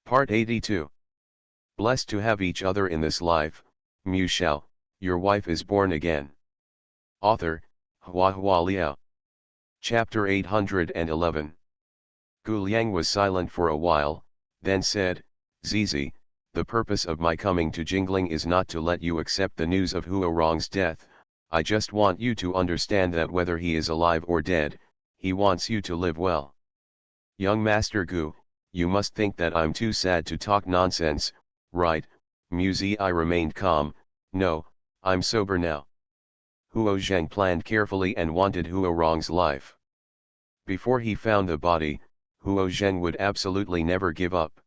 Part 82. Blessed to have each other in this life, Shao, your wife is born again. Author, Hua Liao. Chapter 811. Gu Liang was silent for a while, then said, Zizi, the purpose of my coming to Jingling is not to let you accept the news of Huorong's death. I just want you to understand that whether he is alive or dead, he wants you to live well. Young Master Gu, you must think that I'm too sad to talk nonsense, right? Muzi I remained calm. No, I'm sober now. Huo Zheng planned carefully and wanted Huorong's life. Before he found the body, Huo Zheng would absolutely never give up.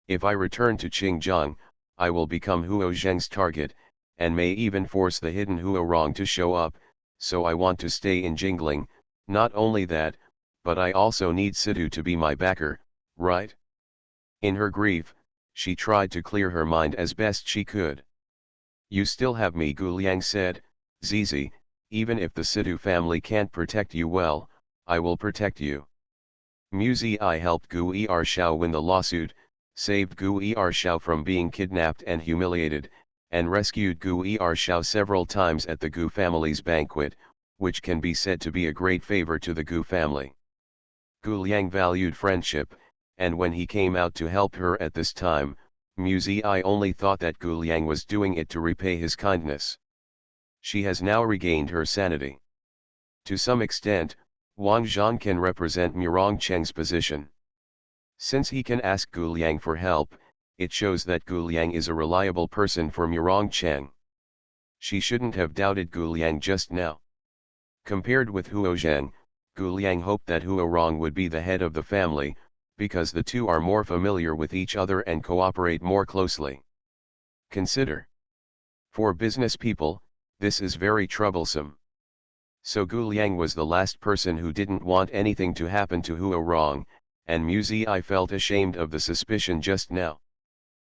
If I return to Qingjiang, I will become Huo Zheng's target, and may even force the hidden Huorong to show up, so I want to stay in Jingling. Not only that, but I also need Sidu to be my backer, right? In her grief, she tried to clear her mind as best she could. You still have me, Gu Liang said. Zizi, even if the Sidu family can't protect you well, I will protect you. Muzi I helped Gu Shao win the lawsuit, saved Gu Shao from being kidnapped and humiliated, and rescued Gu Shao several times at the Gu family's banquet, which can be said to be a great favor to the Gu family. Gu Liang valued friendship, and when he came out to help her at this time, Muzi I only thought that Gu Liang was doing it to repay his kindness. She has now regained her sanity. To some extent, Wang Zhan can represent Murong Cheng's position. Since he can ask Gu Liang for help, it shows that Gu Liang is a reliable person for Murong Cheng. She shouldn't have doubted Gu Liang just now. Compared with Huo Zheng, Gu Liang hoped that Huorong would be the head of the family, because the two are more familiar with each other and cooperate more closely. Consider. For business people, this is very troublesome. So Gu Liang was the last person who didn't want anything to happen to Huorong, and Muzi I felt ashamed of the suspicion just now.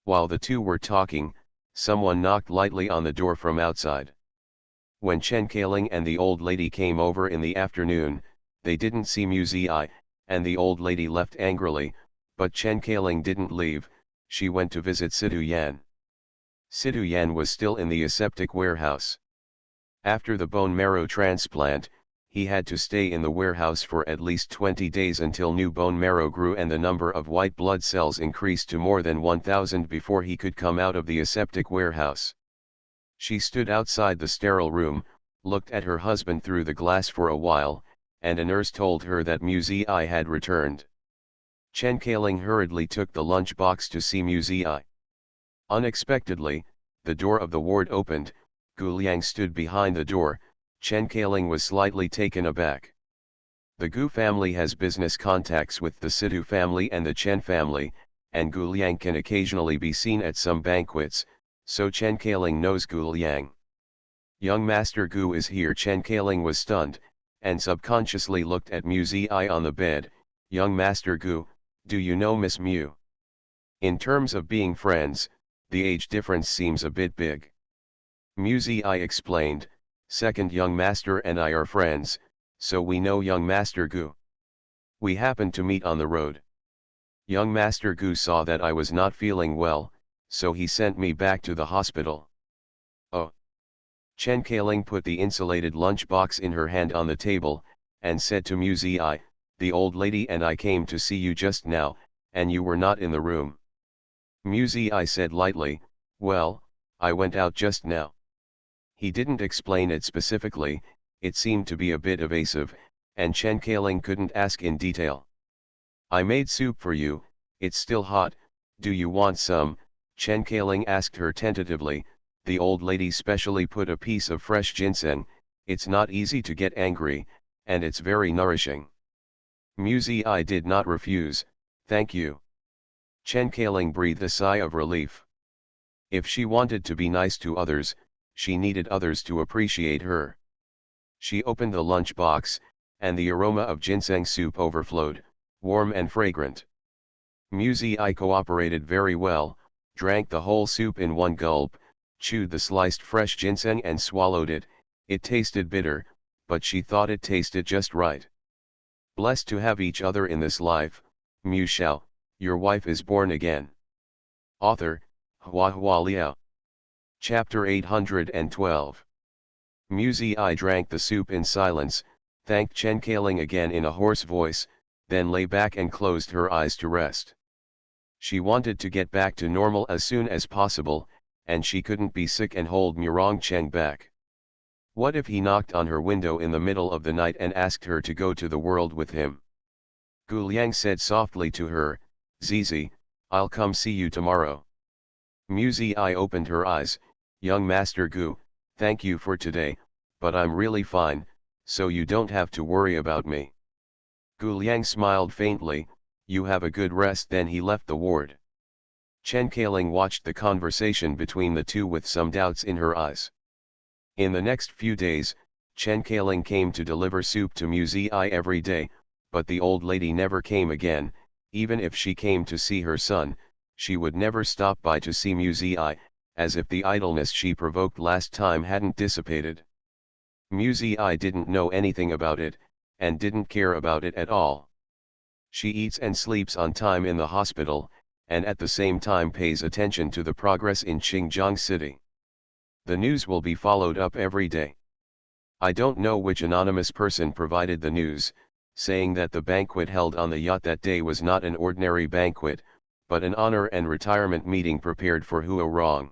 While the two were talking, someone knocked lightly on the door from outside. When Chen Kailing and the old lady came over in the afternoon, they didn't see Muzi I, and the old lady left angrily, but Chen Kailing didn't leave. She went to visit Sidu Yan. Sidu Yan was still in the aseptic warehouse. After the bone marrow transplant, he had to stay in the warehouse for at least 20 days until new bone marrow grew and the number of white blood cells increased to more than 1,000 before he could come out of the aseptic warehouse. She stood outside the sterile room, looked at her husband through the glass for a while, and a nurse told her that Muzi I had returned. Chen Kailing hurriedly took the lunch box to see Muzi I. Unexpectedly, the door of the ward opened. Gu Liang stood behind the door. Chen Kailing was slightly taken aback. The Gu family has business contacts with the Sidu family and the Chen family, and Gu Liang can occasionally be seen at some banquets, so Chen Kailing knows Gu Liang. Young Master Gu is here. Chen Kailing was stunned, and subconsciously looked at Muzi I on the bed. Young Master Gu, do you know Miss Mu? In terms of being friends, the age difference seems a bit big. Muzi I explained, second young master and I are friends, so we know young Master Gu. We happened to meet on the road. Young Master Gu saw that I was not feeling well, so he sent me back to the hospital. Oh. Chen Kailing put the insulated lunch box in her hand on the table, and said to Muzi I, the old lady and I came to see you just now, and you were not in the room. Muzi I said lightly, well, I went out just now. He didn't explain it specifically, it seemed to be a bit evasive, and Chen Kailing couldn't ask in detail. I made soup for you, it's still hot, do you want some? Chen Kailing asked her tentatively. The old lady specially put a piece of fresh ginseng. It's not easy to get angry, and it's very nourishing. Muzi I did not refuse. Thank you. Chen Kailing breathed a sigh of relief. If she wanted to be nice to others, she needed others to appreciate her. She opened the lunch box, and the aroma of ginseng soup overflowed, warm and fragrant. Muzi I cooperated very well, drank the whole soup in one gulp, chewed the sliced fresh ginseng and swallowed it. It tasted bitter, but she thought it tasted just right. Blessed to have each other in this life, Mu Shao, Your wife is born again. Author, Hua Hua Liao. Chapter 812. Muzi drank the soup in silence, thanked Chen Kailing again in a hoarse voice, then lay back and closed her eyes to rest. She wanted to get back to normal as soon as possible, and she couldn't be sick and hold Murong Cheng back. What if he knocked on her window in the middle of the night and asked her to go to the world with him? Gu Liang said softly to her, "Zizi, I'll come see you tomorrow." Muzi opened her eyes. "Young Master Gu, thank you for today, but I'm really fine, so you don't have to worry about me." Gu Liang smiled faintly. "You have a good rest." Then he left the ward. Chen Kailing watched the conversation between the two with some doubts in her eyes. In the next few days, Chen Kailing came to deliver soup to Muzi every day, but the old lady never came again. Even if she came to see her son, she would never stop by to see Muzi, as if the idleness she provoked last time hadn't dissipated. Muzi didn't know anything about it, and didn't care about it at all. She eats and sleeps on time in the hospital, and at the same time pays attention to the progress in Xinjiang City. The news will be followed up every day. I don't know which anonymous person provided the news, saying that the banquet held on the yacht that day was not an ordinary banquet, but an honor and retirement meeting prepared for Huo Rong.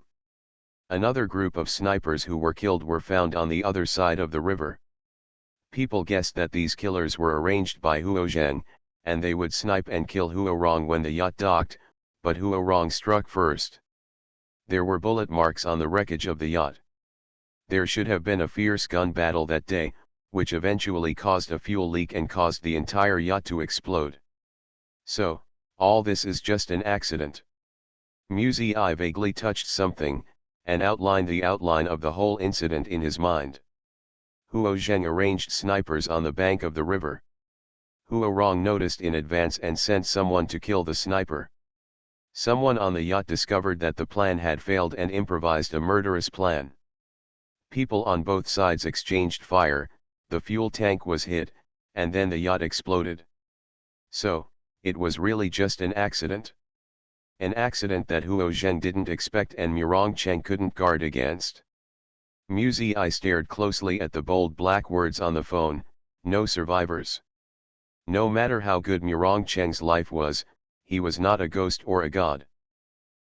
Another group of snipers who were killed were found on the other side of the river. People guessed that these killers were arranged by Huo Zheng, and they would snipe and kill Huo Rong when the yacht docked, but Huo Rong struck first. There were bullet marks on the wreckage of the yacht. There should have been a fierce gun battle that day, which eventually caused a fuel leak and caused the entire yacht to explode. So, all this is just an accident. Muzi vaguely touched something, and outlined the outline of the whole incident in his mind. Huo Zheng arranged snipers on the bank of the river. Huo Rong noticed in advance and sent someone to kill the sniper. Someone on the yacht discovered that the plan had failed and improvised a murderous plan. People on both sides exchanged fire, the fuel tank was hit, and then the yacht exploded. So, it was really just an accident. An accident that Huo Zheng didn't expect and Murong Cheng couldn't guard against. Muzi stared closely at the bold black words on the phone, "No survivors." No matter how good Murong Cheng's life was, he was not a ghost or a god.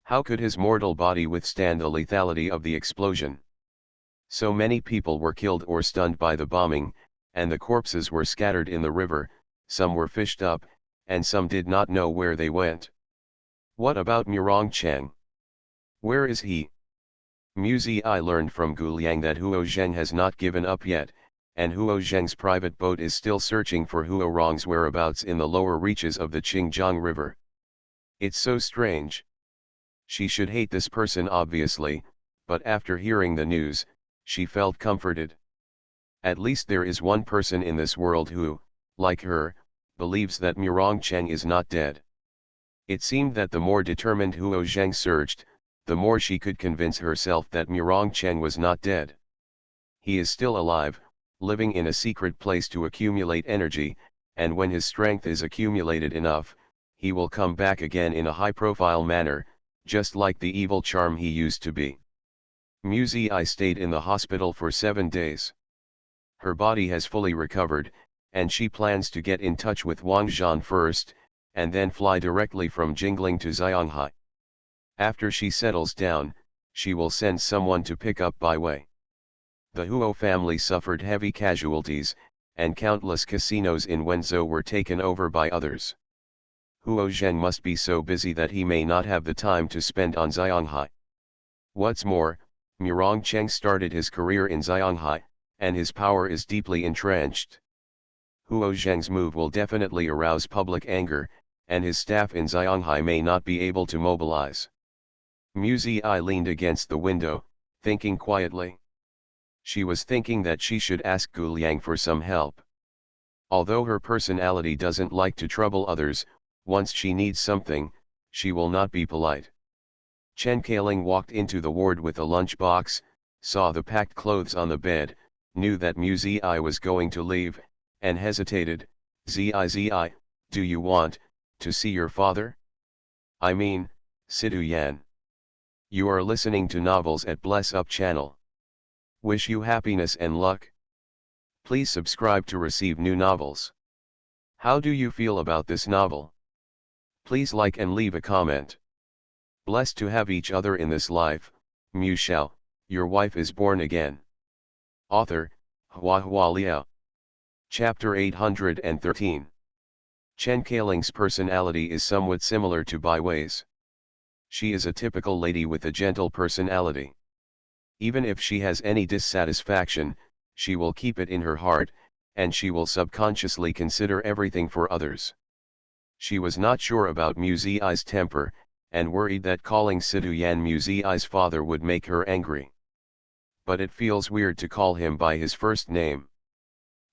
How could his mortal body withstand the lethality of the explosion? So many people were killed or stunned by the bombing, and the corpses were scattered in the river, some were fished up, and some did not know where they went. What about Murong Cheng? Where is he? Muzi learned from Gu Liang that Huo Zheng has not given up yet, and Huo Zheng's private boat is still searching for Huo Rong's whereabouts in the lower reaches of the Qingjiang River. It's so strange. She should hate this person obviously, but after hearing the news, she felt comforted. At least there is one person in this world who, like her, believes that Murong Cheng is not dead. It seemed that the more determined Huo Zheng searched, the more she could convince herself that Murong Cheng was not dead. He is still alive, living in a secret place to accumulate energy, and when his strength is accumulated enough, he will come back again in a high-profile manner, just like the evil charm he used to be. Muzi stayed in the hospital for 7 days. Her body has fully recovered, and she plans to get in touch with Wang Zhan first, and then fly directly from Jingling to Xianghai. After she settles down, she will send someone to pick up Bai Wei. The Huo family suffered heavy casualties, and countless casinos in Wenzhou were taken over by others. Huo Zheng must be so busy that he may not have the time to spend on Xianghai. What's more, Murong Cheng started his career in Xianghai, and his power is deeply entrenched. Huo Zheng's move will definitely arouse public anger, and his staff in Xianghai may not be able to mobilize. Muzi leaned against the window, thinking quietly. She was thinking that she should ask Gu Liang for some help. Although her personality doesn't like to trouble others, once she needs something, she will not be polite. Chen Kailing walked into the ward with a lunchbox, saw the packed clothes on the bed, knew that Muzi was going to leave, and hesitated. Zi, do you want to see your father? I mean, Sidhu Yan. You are listening to Novels at Bless Up channel. Wish you happiness and luck. Please subscribe to receive new novels. How do you feel about this novel? Please like and leave a comment. Blessed to have each other in this life, Shao, your wife is born again. Author, Hua Liao. Chapter 813. Chen Kailing's personality is somewhat similar to Bai Wei's. She is a typical lady with a gentle personality. Even if she has any dissatisfaction, she will keep it in her heart, and she will subconsciously consider everything for others. She was not sure about Mu Zi's temper, and worried that calling Sidhu Yan Mu Zi's father would make her angry. But it feels weird to call him by his first name.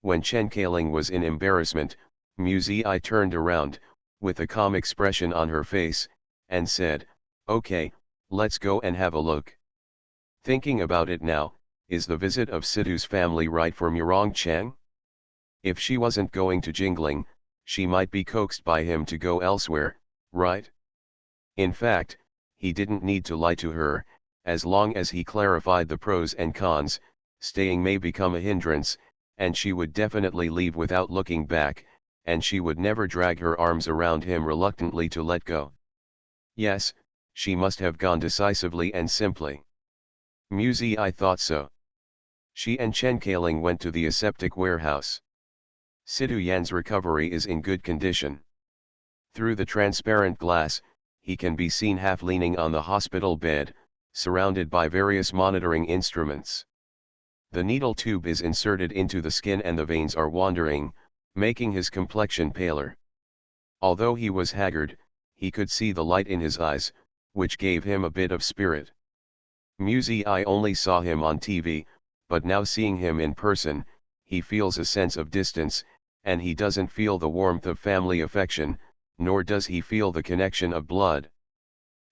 When Chen Kailing was in embarrassment, Mu Zi turned around, with a calm expression on her face, and said, "Okay, let's go and have a look." Thinking about it now, is the visit of Sidhu's family right for Murong Chang? If she wasn't going to Jingling, she might be coaxed by him to go elsewhere, right? In fact, he didn't need to lie to her. As long as he clarified the pros and cons, staying may become a hindrance, and she would definitely leave without looking back, and she would never drag her arms around him reluctantly to let go. Yes, she must have gone decisively and simply. Mu Zi thought so. She and Chen Kailing went to the aseptic warehouse. Sidhu Yan's recovery is in good condition. Through the transparent glass, he can be seen half leaning on the hospital bed, surrounded by various monitoring instruments. The needle tube is inserted into the skin and the veins are wandering, making his complexion paler. Although he was haggard, he could see the light in his eyes, which gave him a bit of spirit. Mu Zi only saw him on TV, but now seeing him in person, he feels a sense of distance, and he doesn't feel the warmth of family affection, nor does he feel the connection of blood.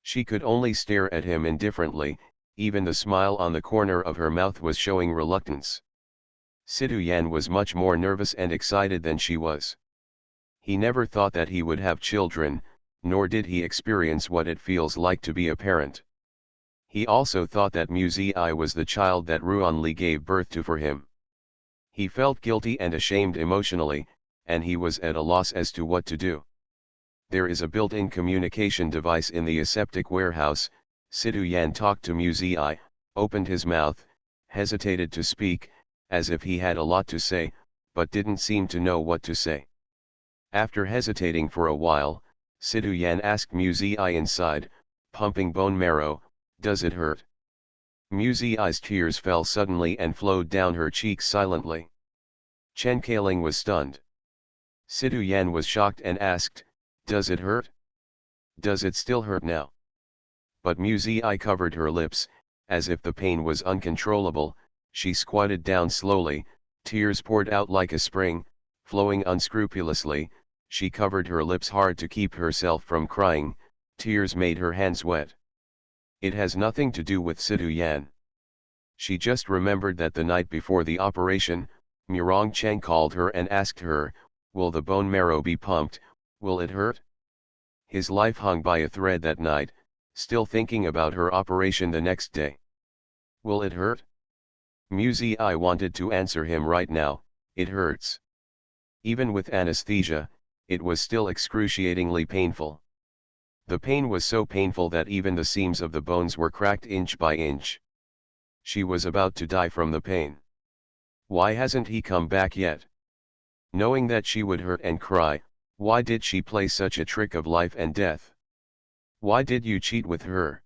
She could only stare at him indifferently, even the smile on the corner of her mouth was showing reluctance. Sidhu Yan was much more nervous and excited than she was. He never thought that he would have children, nor did he experience what it feels like to be a parent. He also thought that Mu Zi was the child that Ruan Li gave birth to for him. He felt guilty and ashamed emotionally, and he was at a loss as to what to do. There is a built-in communication device in the aseptic warehouse. Sidhu Yan talked to Mu Zi, opened his mouth, hesitated to speak, as if he had a lot to say, but didn't seem to know what to say. After hesitating for a while, Sidhu Yan asked Mu Zi inside, pumping bone marrow, "Does it hurt?" Mu Zi's tears fell suddenly and flowed down her cheeks silently. Chen Kailing was stunned. Sidhu Yan was shocked and asked, "Does it hurt? Does it still hurt now?" But Mu Zi covered her lips, as if the pain was uncontrollable. She squatted down slowly, tears poured out like a spring, flowing unscrupulously. She covered her lips hard to keep herself from crying. Tears made her hands wet. It has nothing to do with Sidhu Yan. She just remembered that the night before the operation, Murong Chang called her and asked her, "Will the bone marrow be pumped? Will it hurt?" His life hung by a thread that night, still thinking about her operation the next day. "Will it hurt?" Mu Zi wanted to answer him right now, "It hurts." Even with anesthesia, it was still excruciatingly painful. The pain was so painful that even the seams of the bones were cracked inch by inch. She was about to die from the pain. Why hasn't he come back yet? Knowing that she would hurt and cry, why did she play such a trick of life and death? Why did you cheat with her?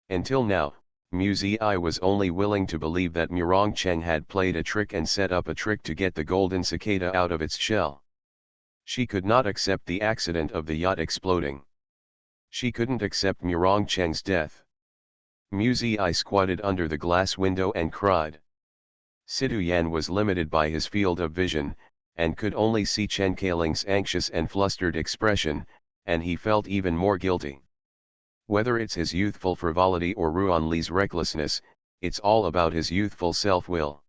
Until now, Mu Zi was only willing to believe that Murong Cheng had played a trick and set up a trick to get the golden cicada out of its shell. She could not accept the accident of the yacht exploding. She couldn't accept Murong Cheng's death. Mu Zi squatted under the glass window and cried. Sidhu Yan was limited by his field of vision, and could only see Chen Kailing's anxious and flustered expression, and he felt even more guilty. Whether it's his youthful frivolity or Ruan Li's recklessness, it's all about his youthful self-will.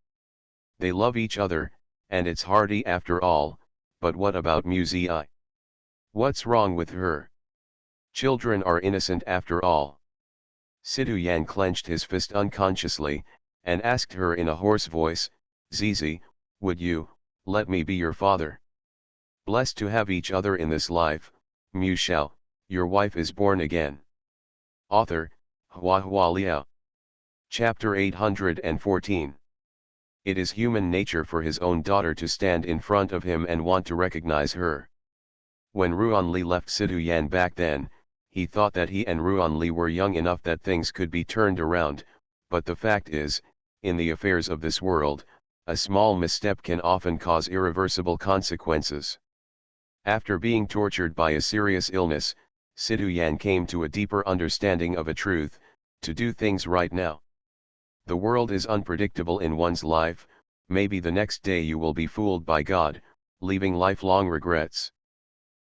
They love each other, and it's hearty after all, but what about Mu Zi? What's wrong with her? Children are innocent after all. Sidhu Yan clenched his fist unconsciously, and asked her in a hoarse voice, Zizi, would you, let me be your father? Blessed to have each other in this life, Shao, your wife is born again. Author, Hua Liao. Chapter 814. It is human nature for his own daughter to stand in front of him and want to recognize her. When Ruanli left Sidhu Yan back then, he thought that he and Ruanli were young enough that things could be turned around, but the fact is, in the affairs of this world, a small misstep can often cause irreversible consequences. After being tortured by a serious illness, Sidhu Yan came to a deeper understanding of a truth: to do things right now. The world is unpredictable in one's life, maybe the next day you will be fooled by God, leaving lifelong regrets.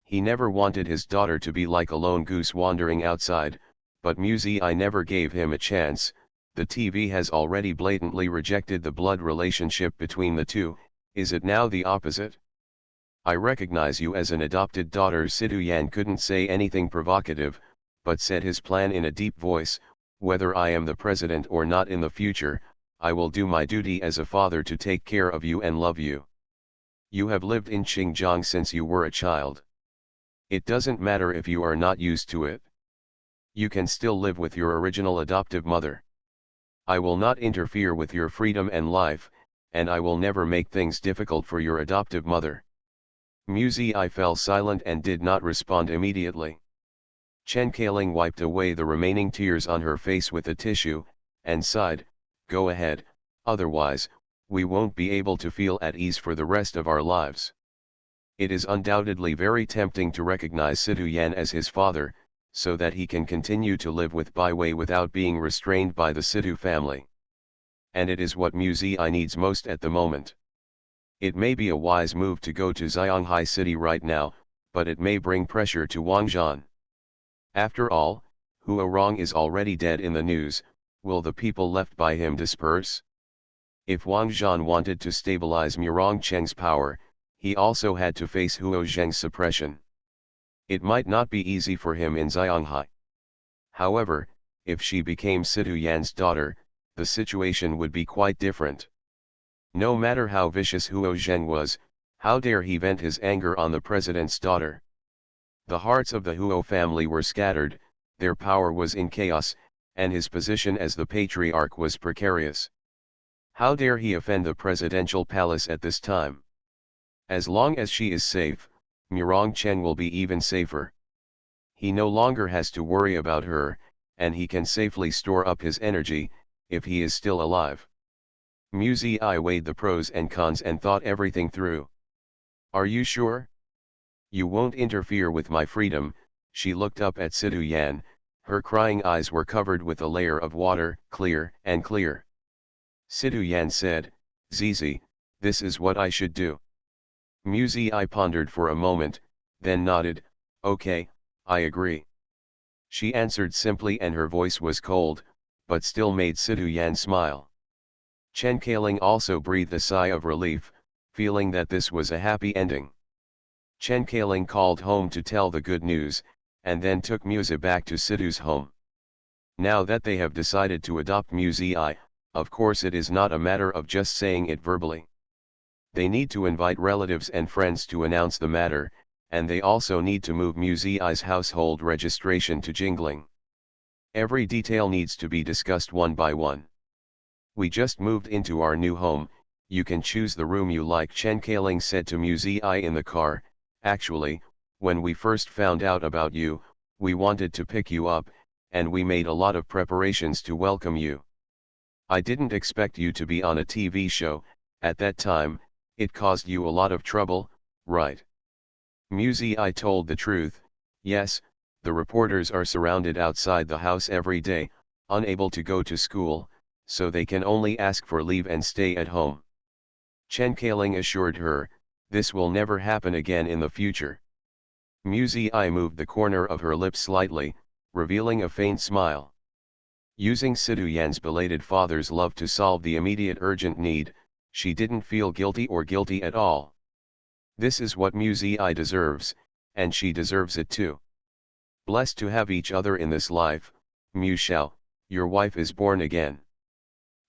He never wanted his daughter to be like a lone goose wandering outside, but I never gave him a chance. The TV has already blatantly rejected the blood relationship between the two. Is it now the opposite? I recognize you as an adopted daughter. Sidhu Yan couldn't say anything provocative, but said his plan in a deep voice: whether I am the president or not in the future, I will do my duty as a father to take care of you and love you. You have lived in Xinjiang since you were a child. It doesn't matter if you are not used to it. You can still live with your original adoptive mother. I will not interfere with your freedom and life, and I will never make things difficult for your adoptive mother. I fell silent and did not respond immediately. Chen Kaling wiped away the remaining tears on her face with a tissue, and sighed, go ahead, otherwise, we won't be able to feel at ease for the rest of our lives. It is undoubtedly very tempting to recognize Sidhu Yan as his father, so that he can continue to live with Bai Wei without being restrained by the Sidhu family. And it is what I needs most at the moment. It may be a wise move to go to Xianghai City right now, but it may bring pressure to Wang Zhan. After all, Huo Rong is already dead in the news. Will the people left by him disperse? If Wang Zhan wanted to stabilize Murong Cheng's power, he also had to face Huo Zheng's suppression. It might not be easy for him in Xianghai. However, if she became Sidhu Yan's daughter, the situation would be quite different. No matter how vicious Huo Zheng was, how dare he vent his anger on the president's daughter? The hearts of the Huo family were scattered, their power was in chaos, and his position as the patriarch was precarious. How dare he offend the presidential palace at this time? As long as she is safe, Murong Cheng will be even safer. He no longer has to worry about her, and he can safely store up his energy, if he is still alive. I weighed the pros and cons and thought everything through. Are you sure? You won't interfere with my freedom? She looked up at Sidhu Yan, her crying eyes were covered with a layer of water, clear and clear. Sidhu Yan said, Zizi, this is what I should do. I pondered for a moment, then nodded, okay, I agree. She answered simply and her voice was cold, but still made Sidhu Yan smile. Chen Kaling also breathed a sigh of relief, feeling that this was a happy ending. Chen Kaling called home to tell the good news, and then took Musa back to Sidhu's home. Now that they have decided to adopt Musa, of course it is not a matter of just saying it verbally. They need to invite relatives and friends to announce the matter, and they also need to move Musa's household registration to Jingling. Every detail needs to be discussed one by one. We just moved into our new home, you can choose the room you like, Chen Kaling said to Musa in the car. Actually, when we first found out about you, we wanted to pick you up, and we made a lot of preparations to welcome you. I didn't expect you to be on a TV show. At that time, it caused you a lot of trouble, right? Musa told the truth. Yes, the reporters are surrounded outside the house every day, unable to go to school, so they can only ask for leave and stay at home. Chen Kaling assured her, this will never happen again in the future. Musa moved the corner of her lips slightly, revealing a faint smile. Using Sidhu Yan's belated father's love to solve the immediate urgent need, she didn't feel guilty at all. This is what Musa deserves, and she deserves it too. Blessed to have each other in this life, Shao, your wife is born again.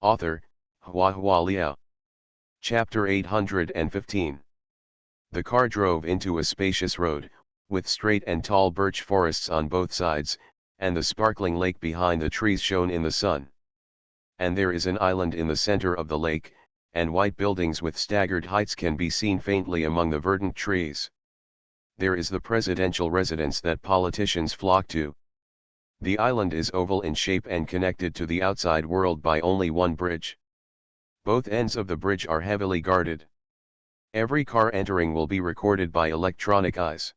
Author, HhandsomeMaleLead. Chapter 815. The car drove into a spacious road, with straight and tall birch forests on both sides, and the sparkling lake behind the trees shone in the sun. And there is an island in the center of the lake, and white buildings with staggered heights can be seen faintly among the verdant trees. There is the presidential residence that politicians flock to. The island is oval in shape and connected to the outside world by only one bridge. Both ends of the bridge are heavily guarded. Every car entering will be recorded by electronic eyes.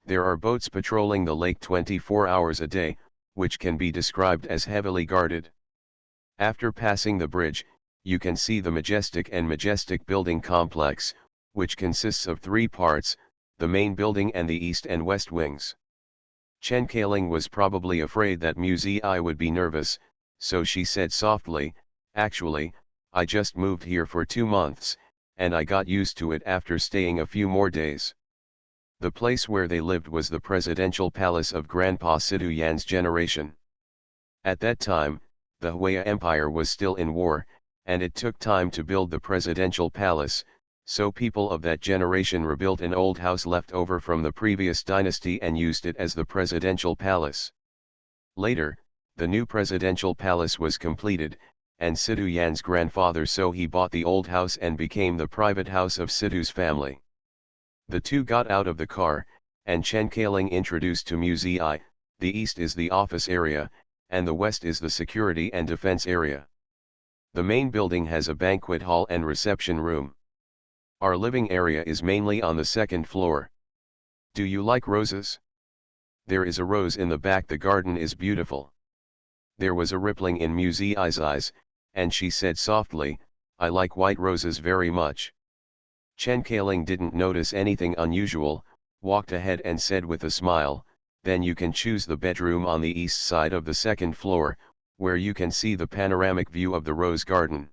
There are boats patrolling the lake 24 hours a day, which can be described as heavily guarded. After passing the bridge, you can see the majestic building complex, which consists of three parts, the main building and the east and west wings. Chen Kailing was probably afraid that Muzi would be nervous, so she said softly, "Actually, I just moved here for 2 months, and I got used to it after staying a few more days." The place where they lived was the presidential palace of Grandpa Sidu Yan's generation. At that time, the Huaya Empire was still in war, and it took time to build the presidential palace, so people of that generation rebuilt an old house left over from the previous dynasty and used it as the presidential palace. Later, the new presidential palace was completed, and Sidu Yan's grandfather so he bought the old house and became the private house of Sidu's family. The two got out of the car, and Chen Kailing introduced to Muzi, the east is the office area, and the west is the security and defense area. The main building has a banquet hall and reception room. Our living area is mainly on the second floor. Do you like roses? There is a rose in the back. The garden is beautiful. There was a rippling in Muzi's eyes, and she said softly, "I like white roses very much." Chen Kailing didn't notice anything unusual, walked ahead and said with a smile, "Then you can choose the bedroom on the east side of the second floor, where you can see the panoramic view of the rose garden."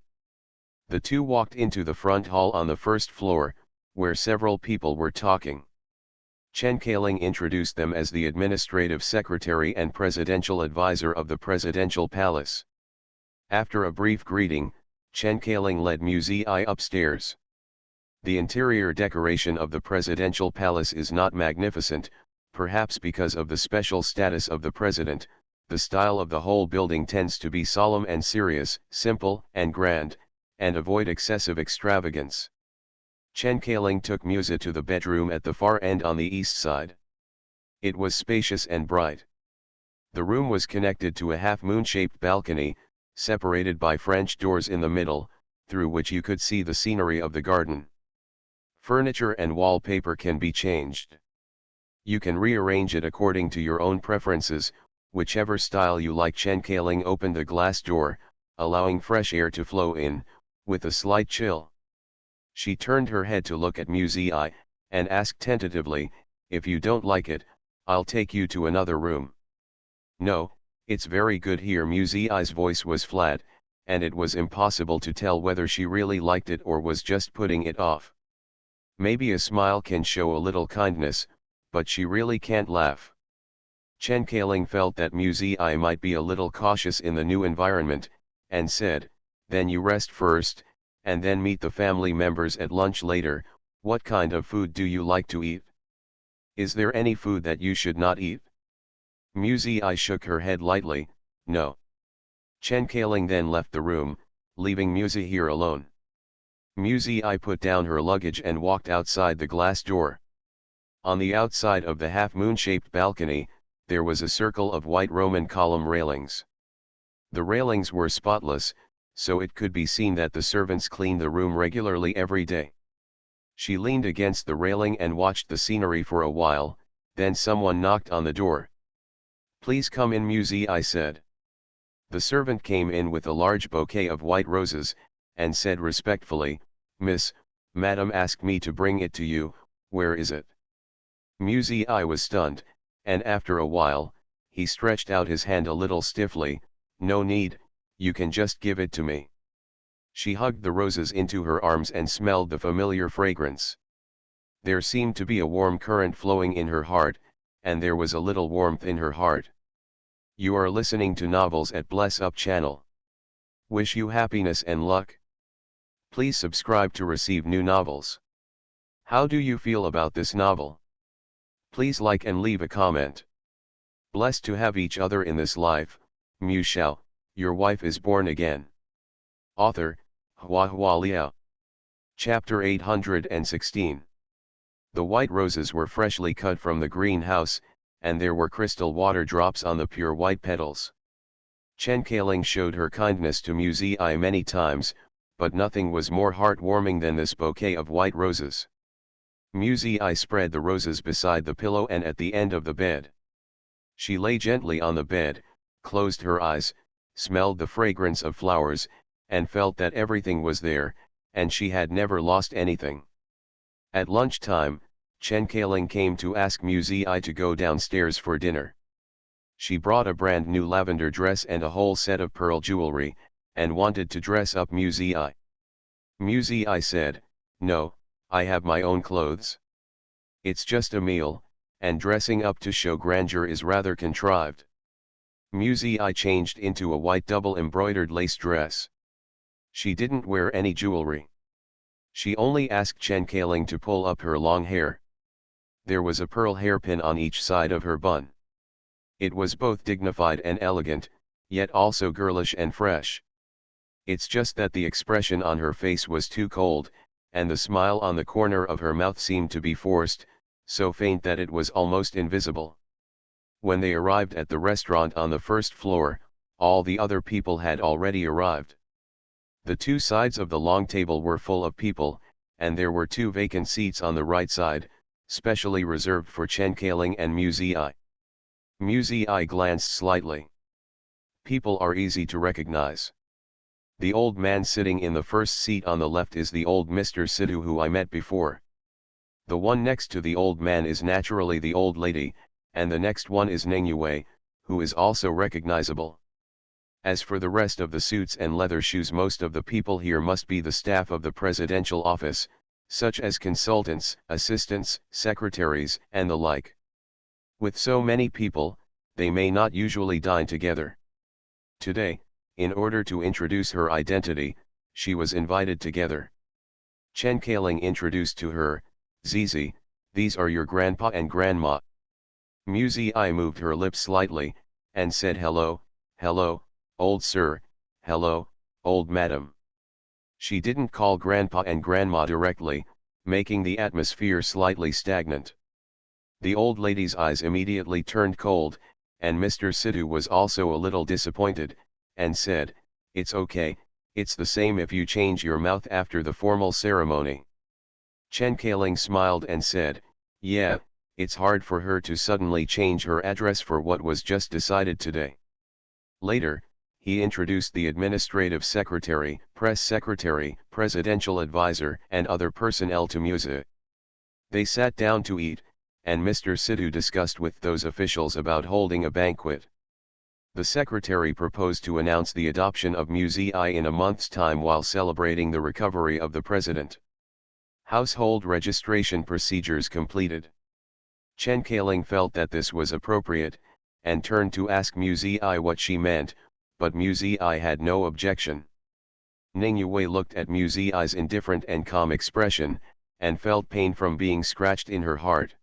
The two walked into the front hall on the first floor, where several people were talking. Chen Kailing introduced them as the administrative secretary and presidential advisor of the presidential palace. After a brief greeting, Chen Kailing led Muzi upstairs. The interior decoration of the presidential palace is not magnificent, perhaps because of the special status of the president. The style of the whole building tends to be solemn and serious, simple and grand, and avoid excessive extravagance. Chen Kailing took Muzi to the bedroom at the far end on the east side. It was spacious and bright. The room was connected to a half-moon-shaped balcony, separated by French doors in the middle, through which you could see the scenery of the garden. Furniture and wallpaper can be changed. You can rearrange it according to your own preferences, whichever style you like. Chen Kailing opened the glass door, allowing fresh air to flow in, with a slight chill. She turned her head to look at Muzi, and asked tentatively, "If you don't like it, I'll take you to another room." "No, it's very good here." Muzi's voice was flat, and it was impossible to tell whether she really liked it or was just putting it off. Maybe a smile can show a little kindness, but she really can't laugh. Chen Kailing felt that Muzi might be a little cautious in the new environment, and said, "Then you rest first, and then meet the family members at lunch later. What kind of food do you like to eat? Is there any food that you should not eat?" Muzi shook her head lightly, "No." Chen Kailing then left the room, leaving Muzi here alone. Muzi put down her luggage and walked outside the glass door. On the outside of the half-moon-shaped balcony, there was a circle of white Roman column railings. The railings were spotless, so it could be seen that the servants cleaned the room regularly every day. She leaned against the railing and watched the scenery for a while, then someone knocked on the door. "Please come in," Muzi said. The servant came in with a large bouquet of white roses, and said respectfully, "Miss, Madam asked me to bring it to you. Where is it?" Muzi was stunned, and after a while, he stretched out his hand a little stiffly. "No need, you can just give it to me." She hugged the roses into her arms and smelled the familiar fragrance. There seemed to be a warm current flowing in her heart, and there was a little warmth in her heart. You are listening to Novels at Bless Up channel. Wish you happiness and luck. Please subscribe to receive new novels. How do you feel about this novel? Please like and leave a comment. Blessed to have each other in this life, Shao, your wife is born again. Author, HandsomeMaleLead. Chapter 816. The white roses were freshly cut from the greenhouse, and there were crystal water drops on the pure white petals. Chen Kailing showed her kindness to Muzi many times, but nothing was more heartwarming than this bouquet of white roses. Muzi spread the roses beside the pillow and at the end of the bed. She lay gently on the bed, closed her eyes, smelled the fragrance of flowers, and felt that everything was there, and she had never lost anything. At lunchtime, Chen Kailing came to ask Muzi to go downstairs for dinner. She brought a brand new lavender dress and a whole set of pearl jewelry, and wanted to dress up Muzi. Muzi said, "No, I have my own clothes. It's just a meal, and dressing up to show grandeur is rather contrived." Muzi changed into a white double-embroidered lace dress. She didn't wear any jewelry. She only asked Chen Kailing to pull up her long hair. There was a pearl hairpin on each side of her bun. It was both dignified and elegant, yet also girlish and fresh. It's just that the expression on her face was too cold, and the smile on the corner of her mouth seemed to be forced, so faint that it was almost invisible. When they arrived at the restaurant on the first floor, all the other people had already arrived. The two sides of the long table were full of people, and there were 2 vacant seats on the right side, specially reserved for Chen Kailing and Muzi. Muzi glanced slightly. People are easy to recognize. The old man sitting in the first seat on the left is the old Mr. Sidhu who I met before. The one next to the old man is naturally the old lady, and the next one is Ningyue, who is also recognizable. As for the rest of the suits and leather shoes, most of the people here must be the staff of the presidential office, such as consultants, assistants, secretaries, and the like. With so many people, they may not usually dine together. Today, in order to introduce her identity, she was invited together. Chen Kailing introduced to her, "Zizi, these are your grandpa and grandma." Muzi moved her lips slightly, and said, "Hello, hello, old sir, hello, old madam." She didn't call grandpa and grandma directly, making the atmosphere slightly stagnant. The old lady's eyes immediately turned cold, and Mr. Sidhu was also a little disappointed, and said, "It's okay, it's the same if you change your mouth after the formal ceremony." Chen Kailing smiled and said, "Yeah, it's hard for her to suddenly change her address for what was just decided today." Later, he introduced the administrative secretary, press secretary, presidential advisor, and other personnel to Muzi. They sat down to eat, and Mr. Sidhu discussed with those officials about holding a banquet. The secretary proposed to announce the adoption of Muzi in a month's time while celebrating the recovery of the president. Household registration procedures completed. Chen Kailing felt that this was appropriate, and turned to ask Muzi what she meant, but Muzi had no objection. Ningyue looked at Muzi's indifferent and calm expression, and felt pain from being scratched in her heart.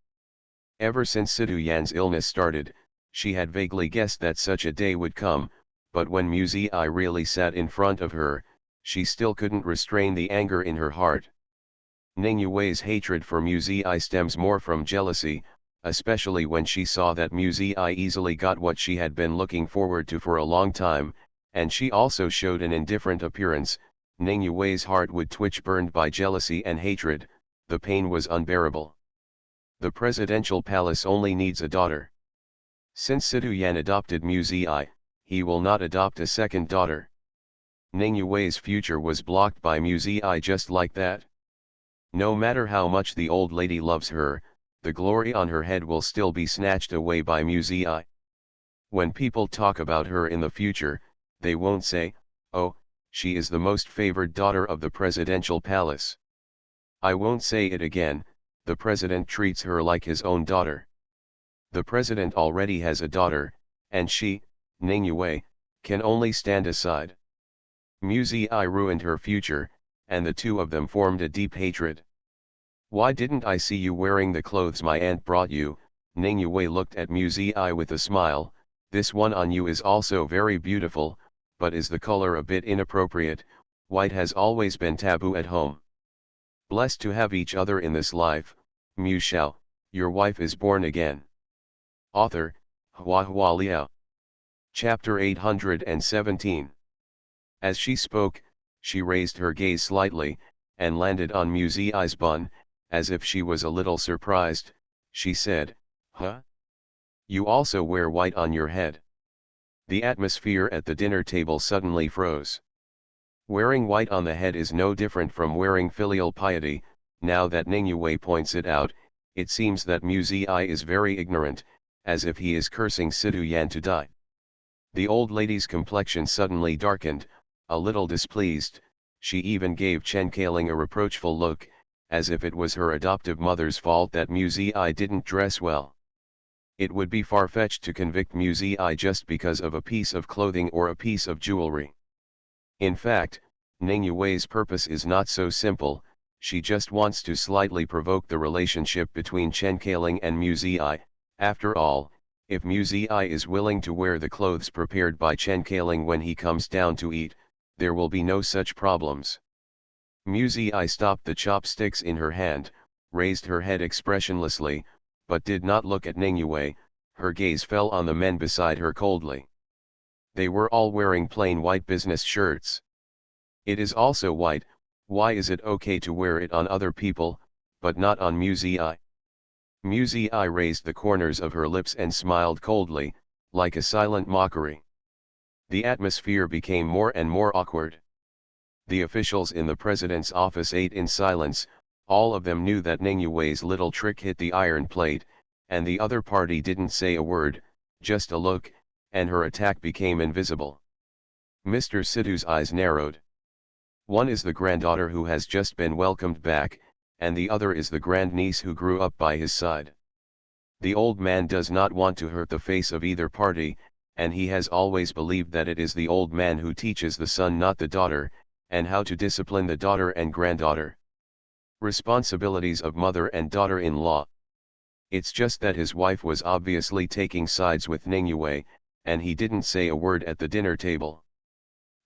Ever since Sidhu Yan's illness started, she had vaguely guessed that such a day would come, but when Muzi really sat in front of her, she still couldn't restrain the anger in her heart. Ningyue's hatred for Muzi stems more from jealousy, especially when she saw that Muzi easily got what she had been looking forward to for a long time, and she also showed an indifferent appearance. Ningyue's heart would twitch, burned by jealousy and hatred. The pain was unbearable. The presidential palace only needs a daughter. Since Sidhu Yan adopted Muzi, he will not adopt a second daughter. Ningyue's future was blocked by Muzi just like that. No matter how much the old lady loves her, the glory on her head will still be snatched away by Muzi. When people talk about her in the future, they won't say, "Oh, she is the most favored daughter of the presidential palace." I won't say it again, the president treats her like his own daughter. The president already has a daughter, and she, Ning Yue, can only stand aside. Mu Ziyi ruined her future, and the two of them formed a deep hatred. Why didn't I see you wearing the clothes my aunt brought you? Ning Yue looked at Mu Ziyi with a smile. This one on you is also very beautiful, but is the color a bit inappropriate? White has always been taboo at home. Blessed to have each other in this life, Mu Shao, your wife is born again. Author, Hua Liao. Chapter 817. As she spoke, she raised her gaze slightly, and landed on Mu Ziyi's bun, as if she was a little surprised. She said, "Huh? You also wear white on your head?" The atmosphere at the dinner table suddenly froze. Wearing white on the head is no different from wearing filial piety. Now that Ning Yue points it out, it seems that Mu Ziyi is very ignorant, as if he is cursing Sidu Yan to die. The old lady's complexion suddenly darkened, a little displeased. She even gave Chen Kaling a reproachful look, as if it was her adoptive mother's fault that Mu Ziyi didn't dress well. It would be far-fetched to convict Mu Ziyi just because of a piece of clothing or a piece of jewelry. In fact, Ning Yue's purpose is not so simple. She just wants to slightly provoke the relationship between Chen Kaling and Mu Ziyi. After all, if Mu Ziyi is willing to wear the clothes prepared by Chen Kaling when he comes down to eat, there will be no such problems. Mu Ziyi stopped the chopsticks in her hand, raised her head expressionlessly, but did not look at Ning Yue. Her gaze fell on the men beside her coldly. They were all wearing plain white business shirts. It is also white. Why is it okay to wear it on other people, but not on Mu Ziyi? Mu Ziyi raised the corners of her lips and smiled coldly, like a silent mockery. The atmosphere became more and more awkward. The officials in the president's office ate in silence. All of them knew that Ning Yue's little trick hit the iron plate, and the other party didn't say a word, just a look, and her attack became invisible. Mr. Sidu's eyes narrowed. One is the granddaughter who has just been welcomed back, and the other is the grandniece who grew up by his side. The old man does not want to hurt the face of either party, and he has always believed that it is the old man who teaches the son, not the daughter, and how to discipline the daughter and granddaughter. Responsibilities of mother and daughter-in-law. It's just that his wife was obviously taking sides with Ning Yue, and he didn't say a word at the dinner table.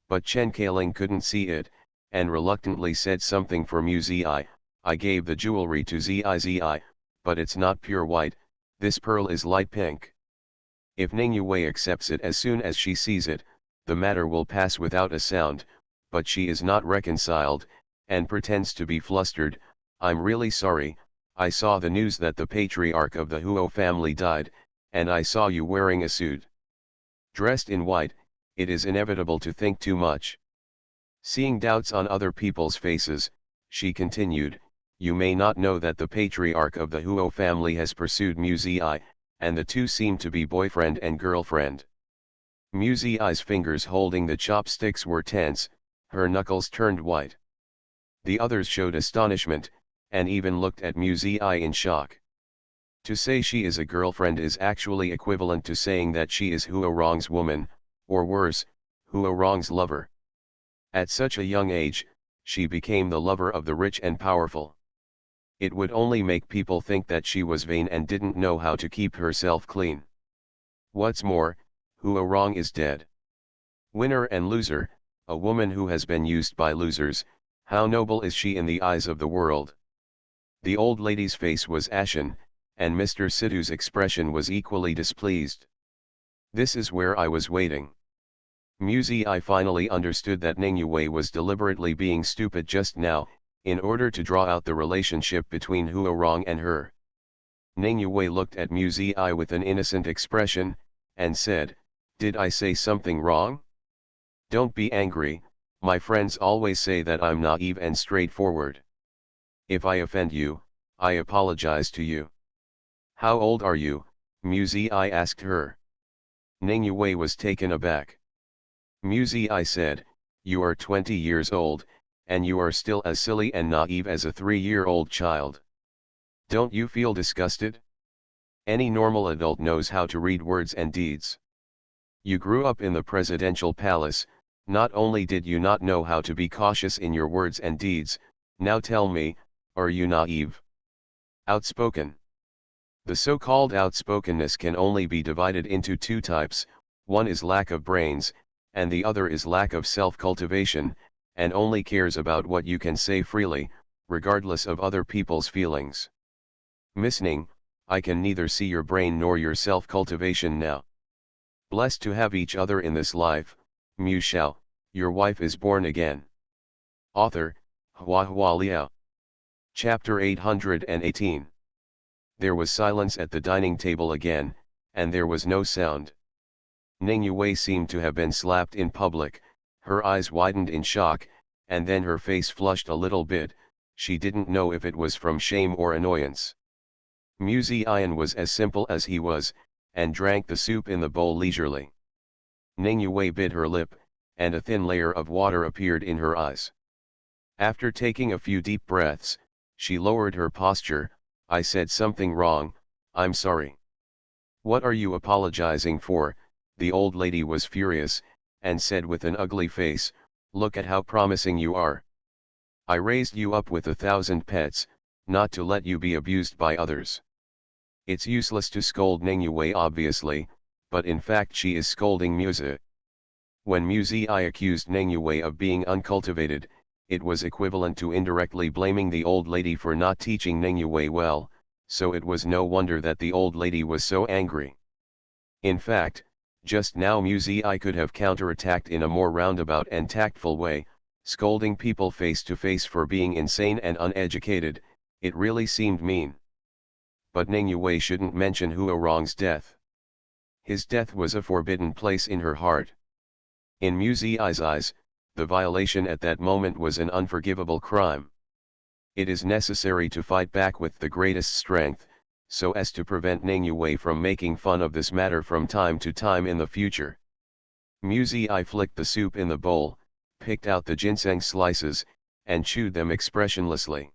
But Chen Kaling couldn't see it, and reluctantly said something for Mu Ziyi. I gave the jewelry to Ziyi, but it's not pure white, this pearl is light pink. If Ning Yue accepts it as soon as she sees it, the matter will pass without a sound, but she is not reconciled, and pretends to be flustered. I'm really sorry, I saw the news that the patriarch of the Huo family died, and I saw you wearing a suit. Dressed in white, it is inevitable to think too much. Seeing doubts on other people's faces, she continued, you may not know that the patriarch of the Huo family has pursued Mu Ziyi, and the two seem to be boyfriend and girlfriend. Mu Ziyi's fingers holding the chopsticks were tense, her knuckles turned white. The others showed astonishment, and even looked at Mu Ziyi in shock. To say she is a girlfriend is actually equivalent to saying that she is Huo Rong's woman, or worse, Huo Rong's lover. At such a young age, she became the lover of the rich and powerful. It would only make people think that she was vain and didn't know how to keep herself clean. What's more, Huo Rong is dead. Winner and loser, a woman who has been used by losers, how noble is she in the eyes of the world? The old lady's face was ashen, and Mr. Sidu's expression was equally displeased. This is where I was waiting. Mu Ziyi finally understood that Ning Yue was deliberately being stupid just now, in order to draw out the relationship between Huo Rong and her. Ning Yue looked at Mu Ziyi with an innocent expression, and said, did I say something wrong? Don't be angry, my friends always say that I'm naive and straightforward. If I offend you, I apologize to you. How old are you? Mu Ziyi asked her. Ning Yue was taken aback. Mu Ziyi said, you are 20 years old, and you are still as silly and naive as a 3-year-old child. Don't you feel disgusted? Any normal adult knows how to read words and deeds. You grew up in the presidential palace. Not only did you not know how to be cautious in your words and deeds, now tell me, are you naive? Outspoken. The so-called outspokenness can only be divided into two types. One is lack of brains, and the other is lack of self-cultivation, and only cares about what you can say freely, regardless of other people's feelings. Miss Ning, I can neither see your brain nor your self-cultivation now. Blessed to have each other in this life, Mu Shao, your wife is born again. Author, HandsomeMaleLead. Chapter 818. There was silence at the dining table again, and there was no sound. Ning Yue seemed to have been slapped in public. Her eyes widened in shock, and then her face flushed a little bit. She didn't know if it was from shame or annoyance. Mu Ziyan was as simple as he was, and drank the soup in the bowl leisurely. Ning Yue bit her lip, and a thin layer of water appeared in her eyes. After taking a few deep breaths, she lowered her posture. I said something wrong, I'm sorry. What are you apologizing for? The old lady was furious, and said with an ugly face, look at how promising you are. I raised you up with 1,000 pets, not to let you be abused by others. It's useless to scold Ning Yue obviously, but in fact she is scolding Muzi. When Muzi accused Ning Yue of being uncultivated, it was equivalent to indirectly blaming the old lady for not teaching Ning Yue well, so it was no wonder that the old lady was so angry. In fact, just now Muzi could have counterattacked in a more roundabout and tactful way, scolding people face to face for being insane and uneducated. It really seemed mean. But Ning Yue shouldn't mention Huorong's death. His death was a forbidden place in her heart. In Muzi's eyes, the violation at that moment was an unforgivable crime. It is necessary to fight back with the greatest strength, so as to prevent Ning Yue from making fun of this matter from time to time in the future. Muzi flicked the soup in the bowl, picked out the ginseng slices, and chewed them expressionlessly.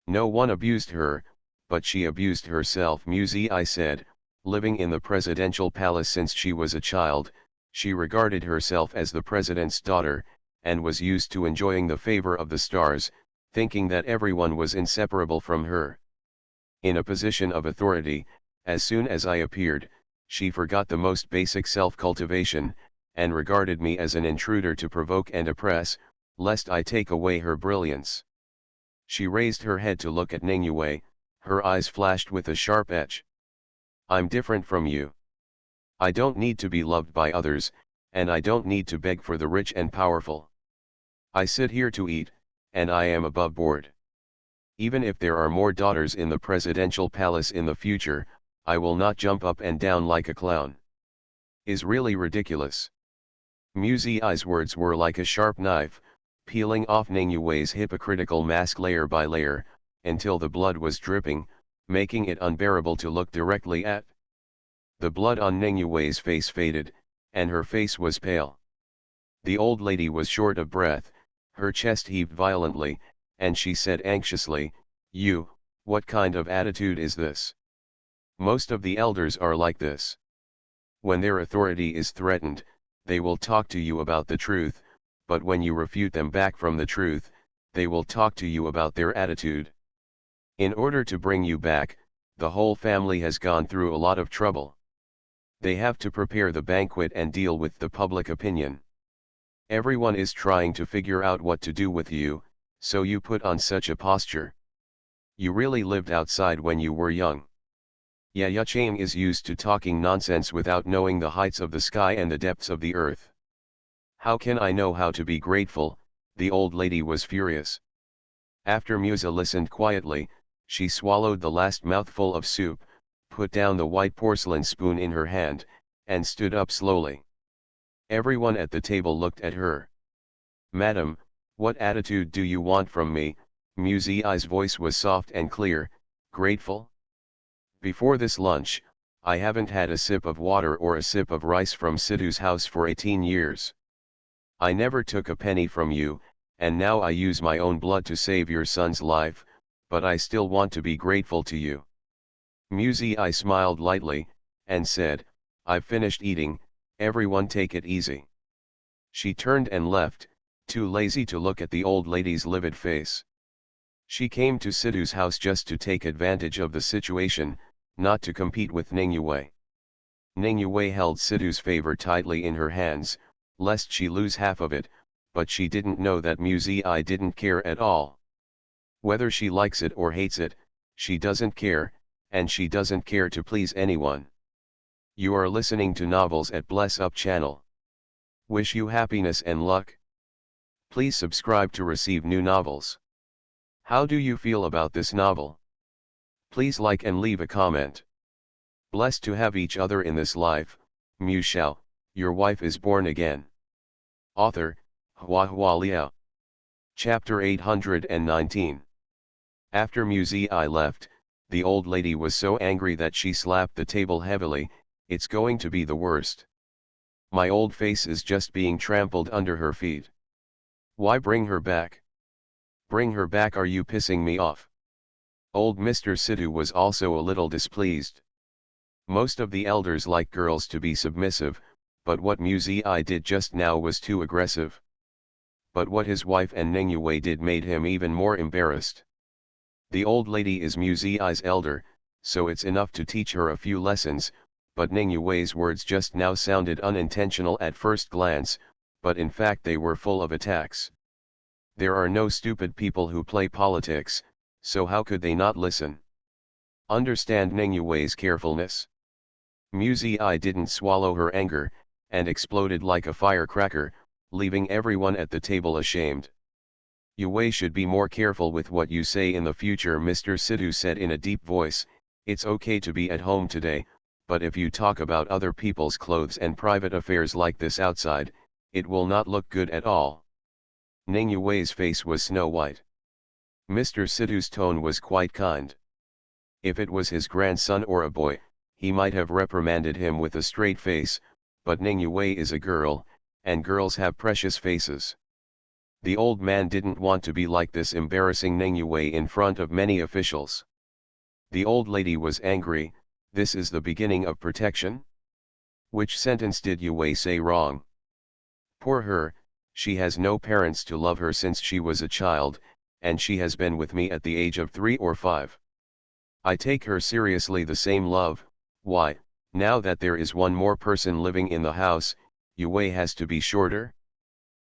No one abused her, but she abused herself. Muzi said, living in the presidential palace since she was a child, she regarded herself as the president's daughter, and was used to enjoying the favor of the stars, thinking that everyone was inseparable from her. In a position of authority, as soon as I appeared, she forgot the most basic self-cultivation, and regarded me as an intruder to provoke and oppress, lest I take away her brilliance. She raised her head to look at Ning Yue, her eyes flashed with a sharp edge. I'm different from you. I don't need to be loved by others, and I don't need to beg for the rich and powerful. I sit here to eat, and I am above board. Even if there are more daughters in the presidential palace in the future, I will not jump up and down like a clown. Is really ridiculous. Muzi's words were like a sharp knife, peeling off Ning Yue's hypocritical mask layer by layer, until the blood was dripping, making it unbearable to look directly at. The blood on Ning Yue's face faded, and her face was pale. The old lady was short of breath, her chest heaved violently, and she said anxiously, "You, what kind of attitude is this? Most of the elders are like this. When their authority is threatened, they will talk to you about the truth, but when you refute them back from the truth, they will talk to you about their attitude. In order to bring you back, the whole family has gone through a lot of trouble. They have to prepare the banquet and deal with the public opinion. Everyone is trying to figure out what to do with you, so you put on such a posture. You really lived outside when you were young. Yaya Chang is used to talking nonsense without knowing the heights of the sky and the depths of the earth. How can I know how to be grateful?" The old lady was furious. After Musa listened quietly, she swallowed the last mouthful of soup, put down the white porcelain spoon in her hand, and stood up slowly. Everyone at the table looked at her. "Madam, what attitude do you want from me?" Muzi's voice was soft and clear. "Grateful? Before this lunch, I haven't had a sip of water or a sip of rice from Sidhu's house for 18 years. I never took a penny from you, and now I use my own blood to save your son's life, but I still want to be grateful to you. Muzi smiled lightly, and said, "I've finished eating, everyone take it easy." She turned and left, too lazy to look at the old lady's livid face. She came to Sidhu's house just to take advantage of the situation, not to compete with Ningyue. Ningyue held Sidhu's favor tightly in her hands, lest she lose half of it, but she didn't know that Muzi didn't care at all. Whether she likes it or hates it, she doesn't care, and she doesn't care to please anyone. You are listening to Novels at Bless Up channel. Wish you happiness and luck. Please subscribe to receive new novels. How do you feel about this novel? Please like and leave a comment. Blessed to have each other in this life, Shao, your wife is born again. Author, HandsomeMaleLead. Chapter 819. After Muzi left, the old lady was so angry that she slapped the table heavily. It's going to be the worst. My old face is just being trampled under her feet. Why bring her back? Bring her back, are you pissing me off? Old Mr. Sidhu was also a little displeased. Most of the elders like girls to be submissive, but what Muzi did just now was too aggressive. But what his wife and Ningyue did made him even more embarrassed. The old lady is Muzi's elder, so it's enough to teach her a few lessons, but Ningyue's words just now sounded unintentional at first glance, but in fact they were full of attacks. There are no stupid people who play politics, so how could they not listen? Understand Ningyue's carefulness. Muzi didn't swallow her anger, and exploded like a firecracker, leaving everyone at the table ashamed. Yue should be more careful with what you say in the future, Mr. Sidhu said in a deep voice. It's okay to be at home today, but if you talk about other people's clothes and private affairs like this outside, it will not look good at all. Ningyue's face was snow white. Mr. Sidhu's tone was quite kind. If it was his grandson or a boy, he might have reprimanded him with a straight face, but Ningyue is a girl, and girls have precious faces. The old man didn't want to be like this, embarrassing Ningyue in front of many officials. The old lady was angry. This is the beginning of protection? Which sentence did Yue say wrong? Poor her, she has no parents to love her since she was a child, and she has been with me at the age of 3 or 5. I take her seriously, the same love. Why, now that there is one more person living in the house, Yue has to be shorter?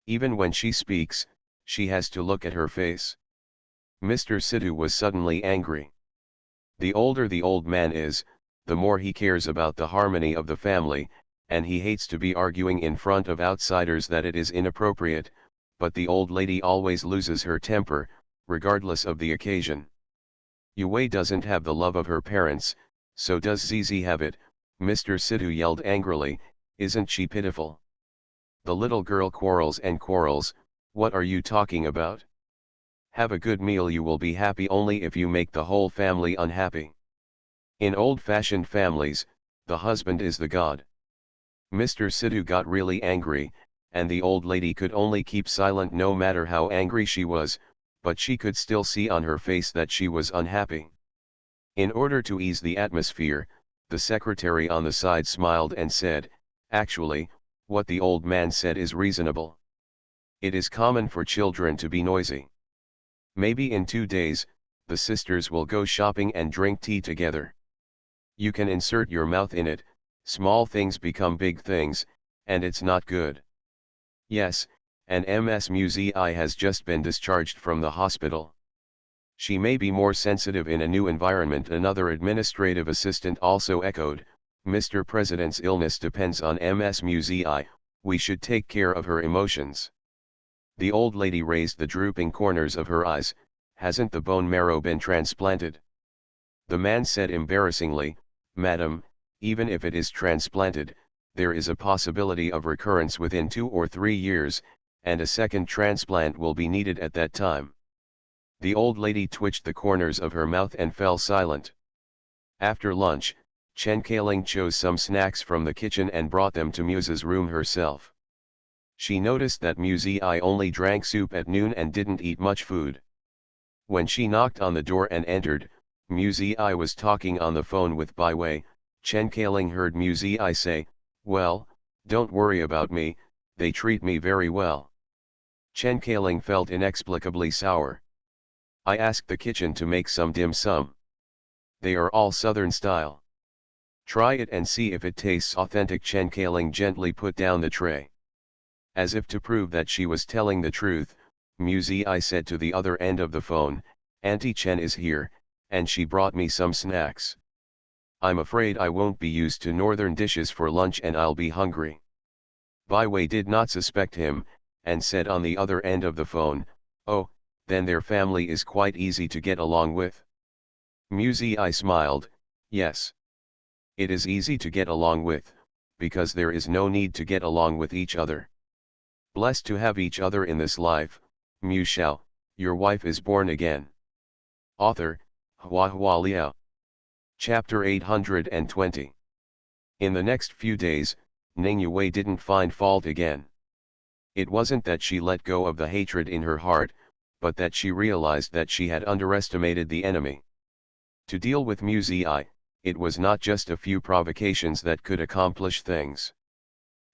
Even when she speaks, she has to look at her face. Mr. Sidhu was suddenly angry. The older the old man is, the more he cares about the harmony of the family, and he hates to be arguing in front of outsiders that it is inappropriate, but the old lady always loses her temper, regardless of the occasion. Yue doesn't have the love of her parents, so does Zizi have it? Mr. Sidhu yelled angrily. Isn't she pitiful? The little girl quarrels and quarrels. What are you talking about? Have a good meal, you will be happy only if you make the whole family unhappy. In old-fashioned families, the husband is the god. Mr. Sidhu got really angry, and the old lady could only keep silent no matter how angry she was, but she could still see on her face that she was unhappy. In order to ease the atmosphere, the secretary on the side smiled and said, "Actually, what the old man said is reasonable. It is common for children to be noisy. Maybe in 2 days, the sisters will go shopping and drink tea together. You can insert your mouth in it, small things become big things, and it's not good." Yes, and Ms. Muzi has just been discharged from the hospital. She may be more sensitive in a new environment, another administrative assistant also echoed. Mr. President's illness depends on Ms. Muzi, we should take care of her emotions. The old lady raised the drooping corners of her eyes. Hasn't the bone marrow been transplanted? The man said embarrassingly, "Madam, even if it is transplanted, there is a possibility of recurrence within 2 or 3 years, and a second transplant will be needed at that time." The old lady twitched the corners of her mouth and fell silent. After lunch, Chen Kaling chose some snacks from the kitchen and brought them to Muse's room herself. She noticed that Muse only drank soup at noon and didn't eat much food. When she knocked on the door and entered, Muzi was talking on the phone with Bai Wei. Chen Kaling heard Muzi say, "Well, don't worry about me, they treat me very well." Chen Kaling felt inexplicably sour. "I asked the kitchen to make some dim sum. They are all southern style. Try it and see if it tastes authentic." Chen Kaling gently put down the tray. As if to prove that she was telling the truth, Muzi said to the other end of the phone, "Auntie Chen is here, and she brought me some snacks. I'm afraid I won't be used to northern dishes for lunch and I'll be hungry." Bai Wei did not suspect him, and said on the other end of the phone, "Oh, then their family is quite easy to get along with." Muzi smiled, "Yes. It is easy to get along with, because there is no need to get along with each other. Blessed to have each other in this life, Shao, your wife is born again." Author, Hua Liao. Chapter 820. In the next few days, Ning Yue didn't find fault again. It wasn't that she let go of the hatred in her heart, but that she realized that she had underestimated the enemy. To deal with Muzi, it was not just a few provocations that could accomplish things.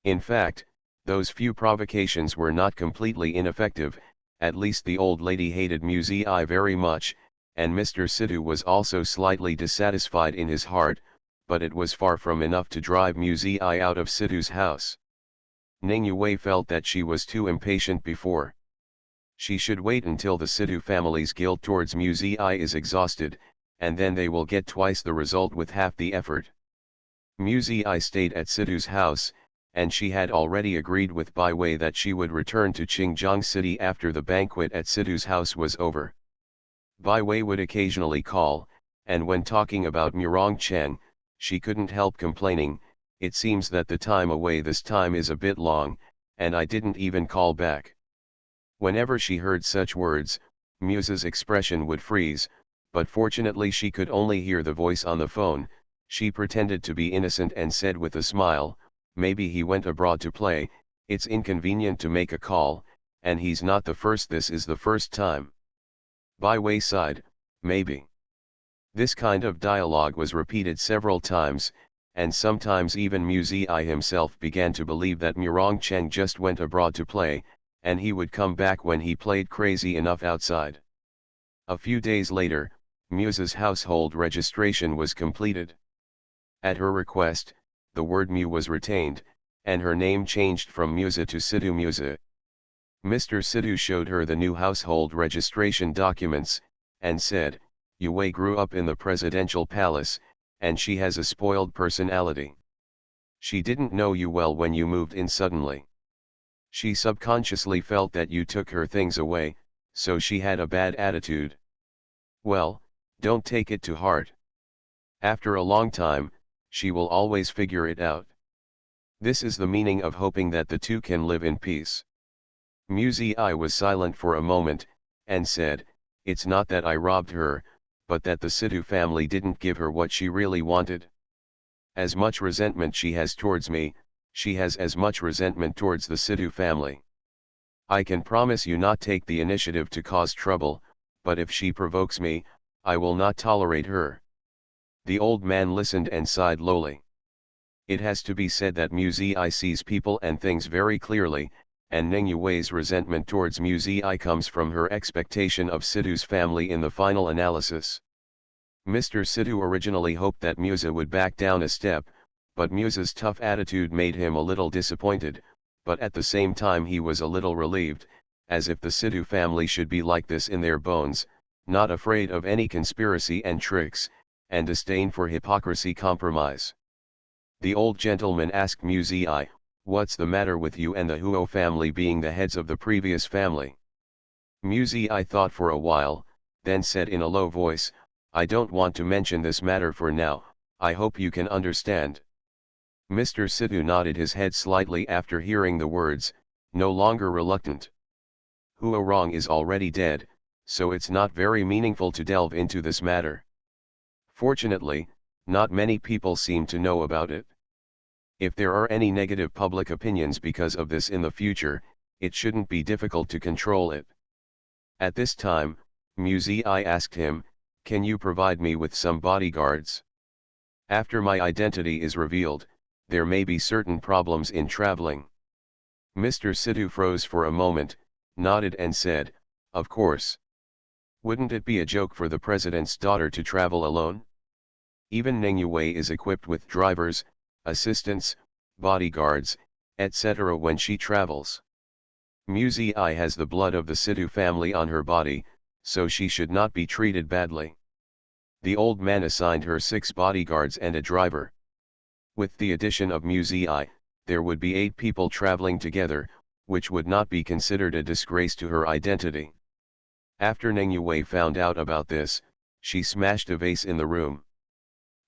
In fact, those few provocations were not completely ineffective. At least the old lady hated Muzi very much, and Mr. Sidhu was also slightly dissatisfied in his heart, but it was far from enough to drive Muzi out of Sidhu's house. Ning Yue felt that she was too impatient before. She should wait until the Sidhu family's guilt towards Muzi is exhausted, and then they will get twice the result with half the effort. Muzi stayed at Sidhu's house, and she had already agreed with Bai Wei that she would return to Qingjiang City after the banquet at Sidhu's house was over. Bai Wei would occasionally call, and when talking about Murong Cheng, she couldn't help complaining, "It seems that the time away this time is a bit long, and I didn't even call back." Whenever she heard such words, Muse's expression would freeze, but fortunately she could only hear the voice on the phone. She pretended to be innocent and said with a smile, "Maybe he went abroad to play, it's inconvenient to make a call, and he's not the first, this is the first time." Bai Wei sighed, "Maybe." This kind of dialogue was repeated several times, and sometimes even Muzi himself began to believe that Murong Cheng just went abroad to play, and he would come back when he played crazy enough outside. A few days later, Muse's household registration was completed. At her request, the word Mu was retained, and her name changed from Muse to Sidhu Muse. Mr. Sidhu showed her the new household registration documents, and said, "Yue grew up in the presidential palace, and she has a spoiled personality. She didn't know you well when you moved in suddenly. She subconsciously felt that you took her things away, so she had a bad attitude. Well, don't take it to heart. After a long time, she will always figure it out." This is the meaning of hoping that the two can live in peace. Muzi was silent for a moment, and said, "It's not that I robbed her, but that the Sidhu family didn't give her what she really wanted. As much resentment she has towards me, she has as much resentment towards the Sidhu family. I can promise you not take the initiative to cause trouble, but if she provokes me, I will not tolerate her." The old man listened and sighed lowly. It has to be said that Muzi sees people and things very clearly, and Ning Yue's resentment towards Muzi comes from her expectation of Sidhu's family in the final analysis. Mr. Sidhu originally hoped that Muse would back down a step, but Muse's tough attitude made him a little disappointed, but at the same time he was a little relieved, as if the Sidhu family should be like this in their bones, not afraid of any conspiracy and tricks, and disdain for hypocrisy compromise. The old gentleman asked Muzi, "What's the matter with you and the Huo family being the heads of the previous family?" Muzi thought for a while, then said in a low voice, "I don't want to mention this matter for now, I hope you can understand." Mr. Sidhu nodded his head slightly after hearing the words, no longer reluctant. "Huo Rong is already dead, so it's not very meaningful to delve into this matter. Fortunately, not many people seem to know about it. If there are any negative public opinions because of this in the future, it shouldn't be difficult to control it." At this time, Muzi asked him, Can you provide me with some bodyguards? After my identity is revealed, there may be certain problems in traveling. Mr. Sidhu froze for a moment, nodded and said, of course. Wouldn't it be a joke for the president's daughter to travel alone? Even Nengyue is equipped with drivers, assistants, bodyguards, etc. when she travels. Muzi has the blood of the Sidhu family on her body, so she should not be treated badly. The old man assigned her 6 bodyguards and a driver. With the addition of Muzi, there would be 8 people traveling together, which would not be considered a disgrace to her identity. After Nengyue found out about this, she smashed a vase in the room.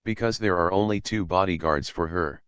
Because there are only 2 bodyguards for her.